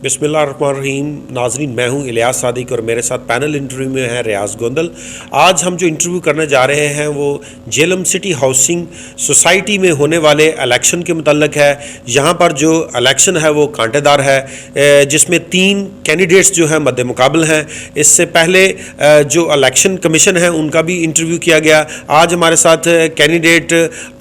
बिस्मिल्लाहिर्रहमानिर्रहीम। नाज़रीन, मैं हूं इलियास सादिक और मेरे साथ पैनल इंटरव्यू में है रियाज गोंदल। आज हम जो इंटरव्यू करने जा रहे हैं वो जेलम सिटी हाउसिंग सोसाइटी में होने वाले इलेक्शन के मुतल्लिक है। यहाँ पर जो इलेक्शन है वो कांटेदार है, जिसमें 3 कैंडिडेट्स जो हैं मद्दे मुकाबल हैं। इससे पहले जो इलेक्शन कमीशन है उनका भी इंटरव्यू किया गया। आज हमारे साथ कैंडिडेट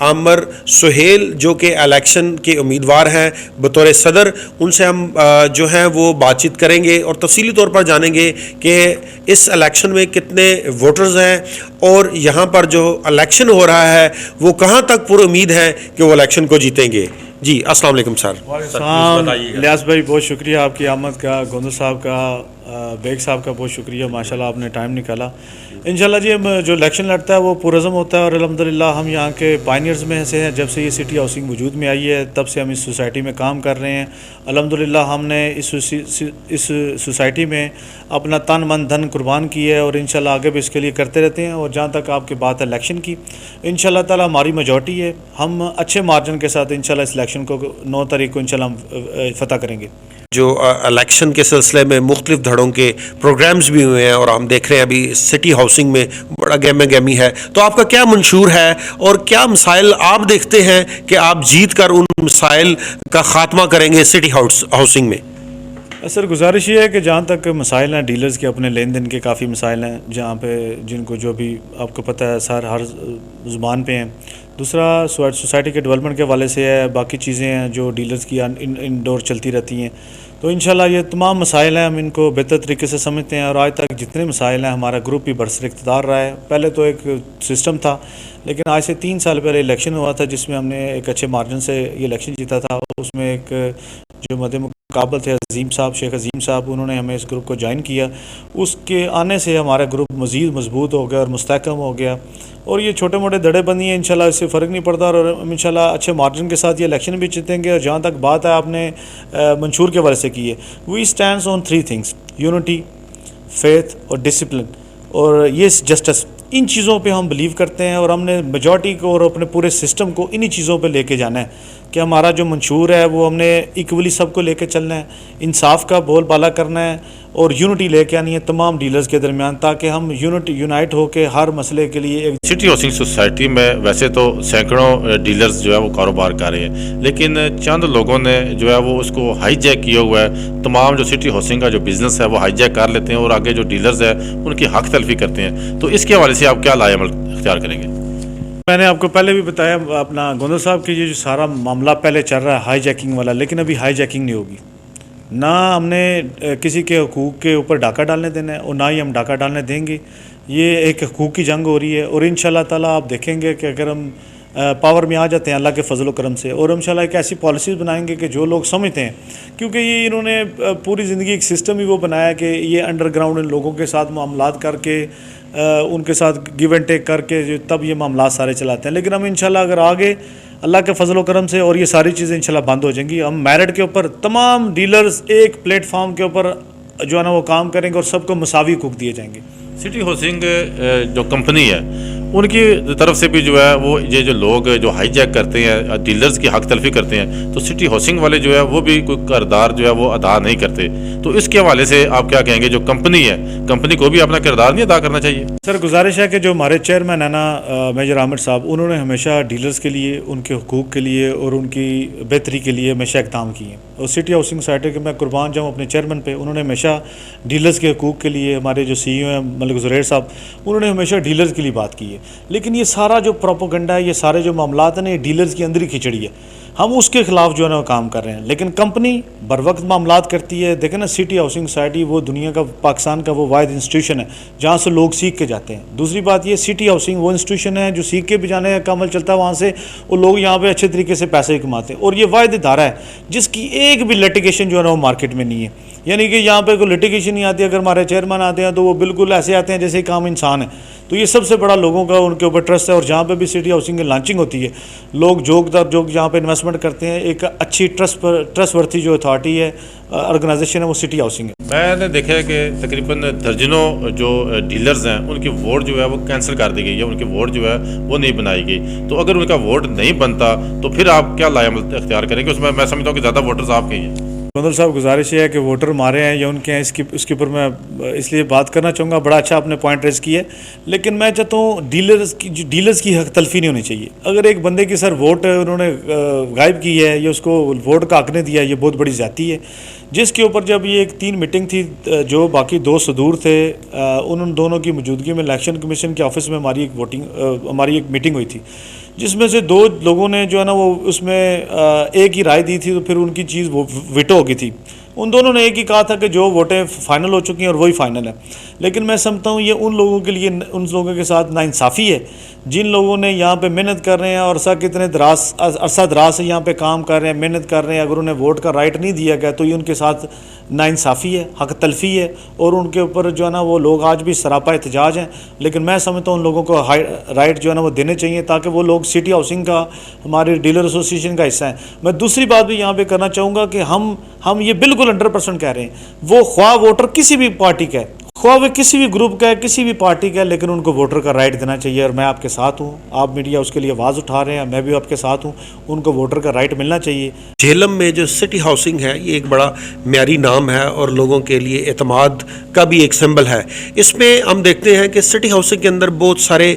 आमर सुहेल जो कि इलेक्शन के उम्मीदवार हैं बतौर सदर, उनसे हम जो हैं वो बातचीत करेंगे और तफसीली तौर पर जानेंगे कि इस इलेक्शन में कितने वोटर्स हैं और यहाँ पर जो इलेक्शन हो रहा है वो कहाँ तक पूरी उम्मीद है कि वो इलेक्शन को जीतेंगे। जी, अस्सलाम वालेकुम सर। इलियास भाई, बहुत शुक्रिया आपकी आमद का, गोंदल साहब का, बेग साहब का बहुत शुक्रिया, माशाल्लाह आपने टाइम निकाला। इंशाल्लाह जी, हम जो इलेक्शन लड़ता है वो पुरज़म होता है और अल्हम्दुलिल्लाह हम यहाँ के पायनियर्स में से हैं। जब से ये सिटी हाउसिंग वजूद में आई है तब से हम इस सोसाइटी में काम कर रहे हैं। अल्हम्दुलिल्लाह हमने इस सोसाइटी में अपना तन मन धन कुर्बान की है और इंशाल्लाह आगे भी इसके लिए करते रहते हैं। और जहाँ तक आपकी बात है इलेक्शन की, इंशाल्लाह ताला हमारी मेजॉरिटी है, हम अच्छे मार्जिन के साथ इंशाल्लाह इस इलेक्शन को 9 तारीख को इंशाल्लाह हम फतह करेंगे। जो इलेक्शन के सिलसिले में मुख्तलिफ धड़ों के प्रोग्राम्स भी हुए हैं और हम देख रहे हैं अभी सिटी हाउसिंग में बड़ा गहमा गहमी है, तो आपका क्या मंशूर है और क्या मसाइल आप देखते हैं कि आप जीत कर उन मसाइल का ख़ात्मा करेंगे सिटी हाउसिंग में? सर, गुजारिश ये है कि जहाँ तक मसाइल हैं डीलर्स के, अपने लेन देन के काफ़ी मसाइल हैं जहाँ पे जिनको जो भी आपको पता है सर हर ज़ुबान पे हैं। दूसरा सोसाइटी के डेवलपमेंट के हवाले से है, बाकी चीज़ें हैं जो डीलर्स की इनडोर चलती रहती हैं। तो इंशाल्लाह ये तमाम मसाइल हैं, हम इनको बेहतर तरीके से समझते हैं और आज तक जितने मसाइल हैं हमारा ग्रुप भी बरसर इक़्तिदार रहा है। पहले तो एक सिस्टम था, लेकिन आज से 3 साल पहले इलेक्शन हुआ था जिसमें हमने एक अच्छे मार्जिन से ये इलेक्शन जीता था। उसमें एक जो मद्दे मुकाबल थे अजीम साहब, शेख अजीम साहब, उन्होंने हमें इस ग्रुप को ज्वाइन किया। उसके आने से हमारा ग्रुप मज़ीद मजबूत हो गया और मुस्तहकम हो गया। और ये छोटे मोटे दड़े बंदी हैं, इंशाल्लाह इससे फ़र्क नहीं पड़ता और हम इंशाल्लाह अच्छे मार्जिन के साथ ये इलेक्शन भी जीतेंगे। और जहाँ तक बात है आपने मंशूर के हवाले से की है, we stands on 3 things: unity, faith और डिसिप्लिन और ये जस्टिस। इन चीज़ों पे हम बिलीव करते हैं और हमने मेजॉरिटी को और अपने पूरे सिस्टम को इन्हीं चीज़ों पे लेके जाना है कि हमारा जो मंशूर है वो हमने इक्वली सबको लेके चलना है, इंसाफ का बोल बाला करना है और यूनिटी लेके आनी है तमाम डीलर्स के दरमियान, ताकि हम यूनाइट होकर हर मसले के लिए एक सिटी हाउसिंग सोसाइटी में वैसे तो सैकड़ों डीलर्स जो है वो कारोबार कर रहे हैं, लेकिन चंद लोगों ने जो है वो उसको हाईजैक किया हुआ है। तमाम जो सिटी हाउसिंग का जो बिज़नेस है वो हाईजैक कर लेते हैं और आगे जो डीलर्स है उनकी हक तलफी करते हैं। तो इसके हवाले से आप क्या लाएअमल इख्तियार करेंगे? मैंने आपको पहले भी बताया अपना गोंदल साहब की ये जो सारा मामला पहले चल रहा है हाईजैकिंग वाला, लेकिन अभी हाईजैकिंग नहीं होगी। ना हमने किसी के हकूक़ के ऊपर डाका डालने देना है और ना ही हम डाका डालने देंगे। ये एक हकूक़ की जंग हो रही है और इंशाल्लाह ताला आप देखेंगे कि अगर हम पावर में आ जाते हैं अल्लाह के फजल व करम से, और हम इंशाल्लाह एक ऐसी पॉलिसीज़ बनाएंगे कि जो लोग समझते हैं, क्योंकि ये इन्होंने पूरी ज़िंदगी एक सिस्टम ही वो बनाया कि ये अंडरग्राउंड इन लोगों के साथ मामलात करके उनके साथ गिव एंड टेक करके तब ये मामला सारे चलाते हैं। लेकिन हम इंशाल्लाह अगर आगे अल्लाह के फजल व करम से और ये सारी चीज़ें इंशाल्लाह बंद हो जाएंगी, हम मेरिट के ऊपर तमाम डीलर्स एक प्लेटफार्म के ऊपर जो है ना वो काम करेंगे और सबको मसावी हकूक़ दिए जाएंगे। सिटी हाउसिंग जो कंपनी है उनकी तरफ से भी जो है वो ये जो लोग जो हाईजैक करते हैं, डीलर्स की हक तलफी करते हैं, तो सिटी हाउसिंग वाले जो है वो भी कोई किरदार जो है वो अदा नहीं करते। तो इसके हवाले से आप क्या कहेंगे? जो कंपनी है, कंपनी को भी अपना किरदार नहीं अदा करना चाहिए? सर, गुजारिश है कि जो हमारे चेयरमैन है ना मेजर आमिर साहब, उन्होंने हमेशा डीलर्स के लिए, उनके हकूक़ के लिए और उनकी बेहतरी के लिए हमेशा इक़दाम किए। और सिटी हाउसिंग सोसाइटी के मैं कुर्बान जाऊँ अपने चेयरमैन पे, उन्होंने हमेशा डीलर्स के हकूक़ के लिए, हमारे जो CEO हैं मलिक ज़ुरैर साहब, उन्होंने हमेशा डीलर्स के लिए बात की है। लेकिन ये सारा जो प्रोपोगंडा है, ये सारे जो मामलात हैं ना, ये डीलर्स की अंदर ही खिचड़ी है, हम उसके ख़िलाफ़ जो है ना वो काम कर रहे हैं। लेकिन कंपनी बर वक्त मामलात करती है। देखें ना, सिटी हाउसिंग सोसाइटी वो दुनिया का, पाकिस्तान का वो वाहिद इंस्टीट्यूशन है जहाँ से लोग सीख के जाते हैं। दूसरी बात ये, सिटी हाउसिंग वो इंस्टीट्यूशन है जो सीख के भी जाने का अमल चलता है, वहाँ से वो लोग यहाँ पे अच्छे तरीके से पैसे कमाते हैं। और ये वाहिद इदारा है जिसकी एक भी लिटिगेशन जो है ना वो मार्केट में नहीं है, यानी कि यहाँ पे कोई लिटिगेशन नहीं आती। अगर हमारे चेयरमैन आते हैं तो वो बिल्कुल ऐसे आते हैं जैसे एक आम इंसान है। तो ये सबसे बड़ा लोगों का उनके ऊपर ट्रस्ट है। और जहाँ पे भी सिटी हाउसिंग की लॉन्चिंग होती है, लोग जोग जहाँ पे इन्वेस्टमेंट करते हैं, एक अच्छी ट्रस्टवर्थी जो अथॉरिटी है, ऑर्गेनाइजेशन है, वो सिटी हाउसिंग है। मैंने देखा है कि तकरीबन दर्जनों जो डीलर्स हैं उनकी वोट जो है वो कैंसिल कर दी गई है, उनकी वोट जो है वो नहीं बनाई गई। तो अगर उनका वोट नहीं बनता तो फिर आप क्या लाएअमल इख्तियार करेंगे? उसमें मैं समझता हूँ कि ज़्यादा वोटर्स आपके ही हैं। गोंदल साहब, गुजारिश ये है कि वोटर हमारे हैं या उनके हैं, इसके ऊपर मैं इसलिए बात करना चाहूँगा। बड़ा अच्छा आपने पॉइंट रेज किया है, लेकिन मैं चाहता हूँ डीलर्स की हक तलफी नहीं होनी चाहिए। अगर एक बंदे की सर वोट उन्होंने गायब की है या उसको वोट का हक नहीं दिया, ये बहुत बड़ी ज़्यादती है। जिसके ऊपर जब ये एक 3 मीटिंग थी, जो बाकी 2 सदूर थे, उन दोनों की मौजूदगी में इलेक्शन कमीशन के ऑफिस में हमारी एक मीटिंग हुई थी, जिसमें से 2 लोगों ने जो है ना वो उसमें एक ही राय दी थी, तो फिर उनकी चीज़ वो विटो हो गई थी। उन दोनों ने एक ही कहा था कि जो वोटें फाइनल हो चुकी हैं और वही फाइनल है। लेकिन मैं समझता हूँ ये उन लोगों के लिए, उन लोगों के साथ नाइंसाफ़ी है जिन लोगों ने यहाँ पे मेहनत कर रहे हैं और कितने अरसा दराज से यहाँ पे काम कर रहे हैं, मेहनत कर रहे हैं। अगर उन्हें वोट का राइट नहीं दिया गया तो ये उनके साथ नाइंसाफ़ी है, हक तलफी है, और उनके ऊपर जो है ना वो लोग आज भी सरापा एहतजाज हैं। लेकिन मैं समझता हूँ उन लोगों को राइट जो है ना वो देने चाहिए, ताकि वो लोग सिटी हाउसिंग का, हमारे डीलर एसोसिएशन का हिस्सा हैं। मैं दूसरी बात भी यहाँ पे करना चाहूँगा कि हम ये बिल्कुल 100% कह रहे हैं, वो ख्वाह वोटर किसी भी पार्टी का है, ख्वाह वे किसी भी ग्रुप का है, किसी भी पार्टी का है, लेकिन उनको वोटर का राइट देना चाहिए। और मैं आपके साथ हूँ, आप मीडिया उसके लिए आवाज़ उठा रहे हैं, मैं भी आपके साथ हूँ, उनको वोटर का राइट मिलना चाहिए। झेलम में जो सिटी हाउसिंग है, ये एक बड़ा म्यारी नाम है और लोगों के लिए एतमाद का भी एक सिंबल है। इसमें हम देखते हैं कि सिटी हाउसिंग के अंदर बहुत सारे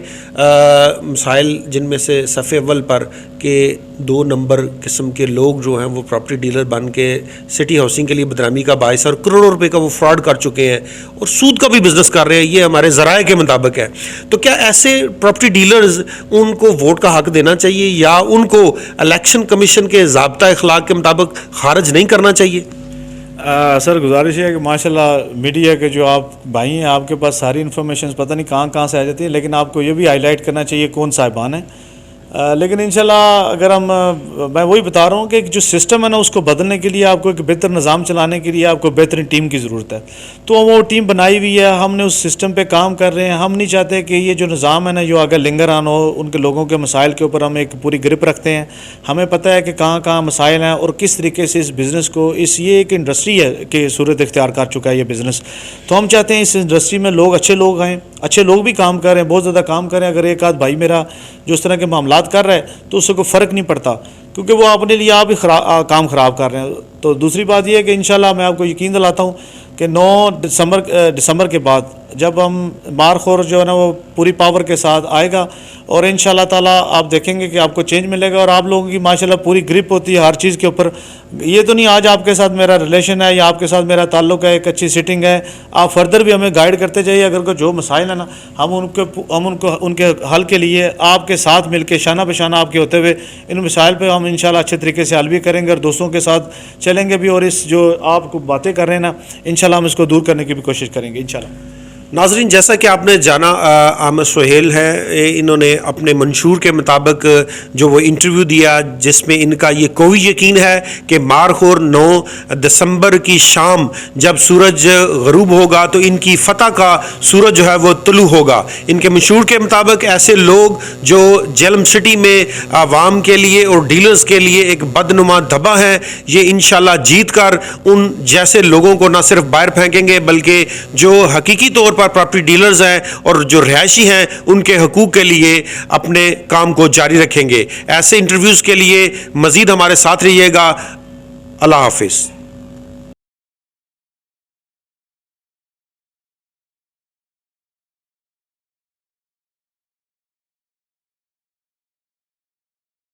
मसाइल, जिनमें से सफ़े अव्वल पर के 2 नंबर किस्म के लोग जो हैं वो प्रॉपर्टी डीलर बन के सिटी हाउसिंग के लिए बदनामी का बायस और करोड़ों रुपए का वो फ्रॉड कर चुके हैं और सूद का भी बिजनेस कर रहे हैं, ये हमारे ज़राए के मुताबिक है। तो क्या ऐसे प्रॉपर्टी डीलर्स, उनको वोट का हक देना चाहिए या उनको इलेक्शन कमीशन के ज़ाब्ता अखलाक के मुताबिक खारिज नहीं करना चाहिए? सर, गुजारिश है कि माशाल्लाह मीडिया के जो आप भाई हैं, आपके पास सारी इन्फॉर्मेशन पता नहीं कहाँ से आ जाती है, लेकिन आपको ये भी हाईलाइट करना चाहिए कौन साहिबान है। लेकिन इंशाल्लाह अगर मैं वही बता रहा हूँ कि जो सिस्टम है ना, उसको बदलने के लिए आपको एक बेहतर निज़ाम चलाने के लिए आपको बेहतरीन टीम की ज़रूरत है। तो वो टीम बनाई हुई है, हमने उस सिस्टम पे काम कर रहे हैं। हम नहीं चाहते कि ये जो निज़ाम है ना, जो अगर लिंगर आन हो, उनके लोगों के मसाइल के ऊपर हम एक पूरी ग्रिप रखते हैं। हमें पता है कि कहाँ मसाइल हैं और किस तरीके से इस बिज़नेस को, ये एक इंडस्ट्री है कि सूरत इख्तियार कर चुका है ये बिज़नेस। तो हम चाहते हैं इस इंडस्ट्री में लोग, अच्छे लोग आएँ, अच्छे लोग भी काम कर रहे हैं, बहुत ज़्यादा काम कर रहे हैं। अगर एक आध भाई मेरा जो इस तरह के मामलात कर रहा है तो उससे कोई फ़र्क नहीं पड़ता, क्योंकि वो अपने लिए आप ही काम ख़राब कर रहे हैं। तो दूसरी बात यह है कि इंशाल्लाह मैं आपको यकीन दिलाता हूँ कि 9 दिसंबर के बाद जब हम मारखोर जो है ना वो पूरी पावर के साथ आएगा और इंशाल्लाह ताला आप देखेंगे कि आपको चेंज मिलेगा और आप लोगों की माशाल्लाह पूरी ग्रिप होती है हर चीज़ के ऊपर। ये तो नहीं आज आपके साथ मेरा रिलेशन है या आपके साथ मेरा ताल्लुक़ है, एक अच्छी सिटिंग है, आप फर्दर भी हमें गाइड करते जाइए। अगर कोई जो मसाइल है ना, हम उनके हल के लिए आपके साथ मिलकर शाना बशाना आपके होते हुए इन मसाइल पर हम इंशाल्लाह अच्छे तरीके से हल भी करेंगे और दोस्तों के साथ चलेंगे भी, और इस जो आप बातें कर रहे हैं ना, इंशाल्लाह हम इसको दूर करने की भी कोशिश करेंगे इंशाल्लाह। नाजरीन, जैसा कि आपने जाना, अहमद सुहेल हैं, इन्होंने अपने मंशूर के मुताबिक जो वो इंटरव्यू दिया, जिसमें इनका ये कोई यकीन है कि मारखोर 9 दिसंबर की शाम जब सूरज गरूब होगा तो इनकी फतह का सूरज जो है वो तुलू होगा। इनके मंशूर के मुताबिक ऐसे लोग जो झेलम सिटी में आवाम के लिए और डीलर्स के लिए एक बदनुमा धब्बा हैं, ये इंशाल्लाह जीत कर उन जैसे लोगों को न सिर्फ बाहर फेंकेंगे, बल्कि जो हकीकी तौर पर प्रॉपर्टी डीलर्स हैं और जो रिहायशी हैं, उनके हकूक़ के लिए अपने काम को जारी रखेंगे। ऐसे इंटरव्यूज़ के लिए मज़ीद हमारे साथ रहिएगा। अल्लाह हाफिज़।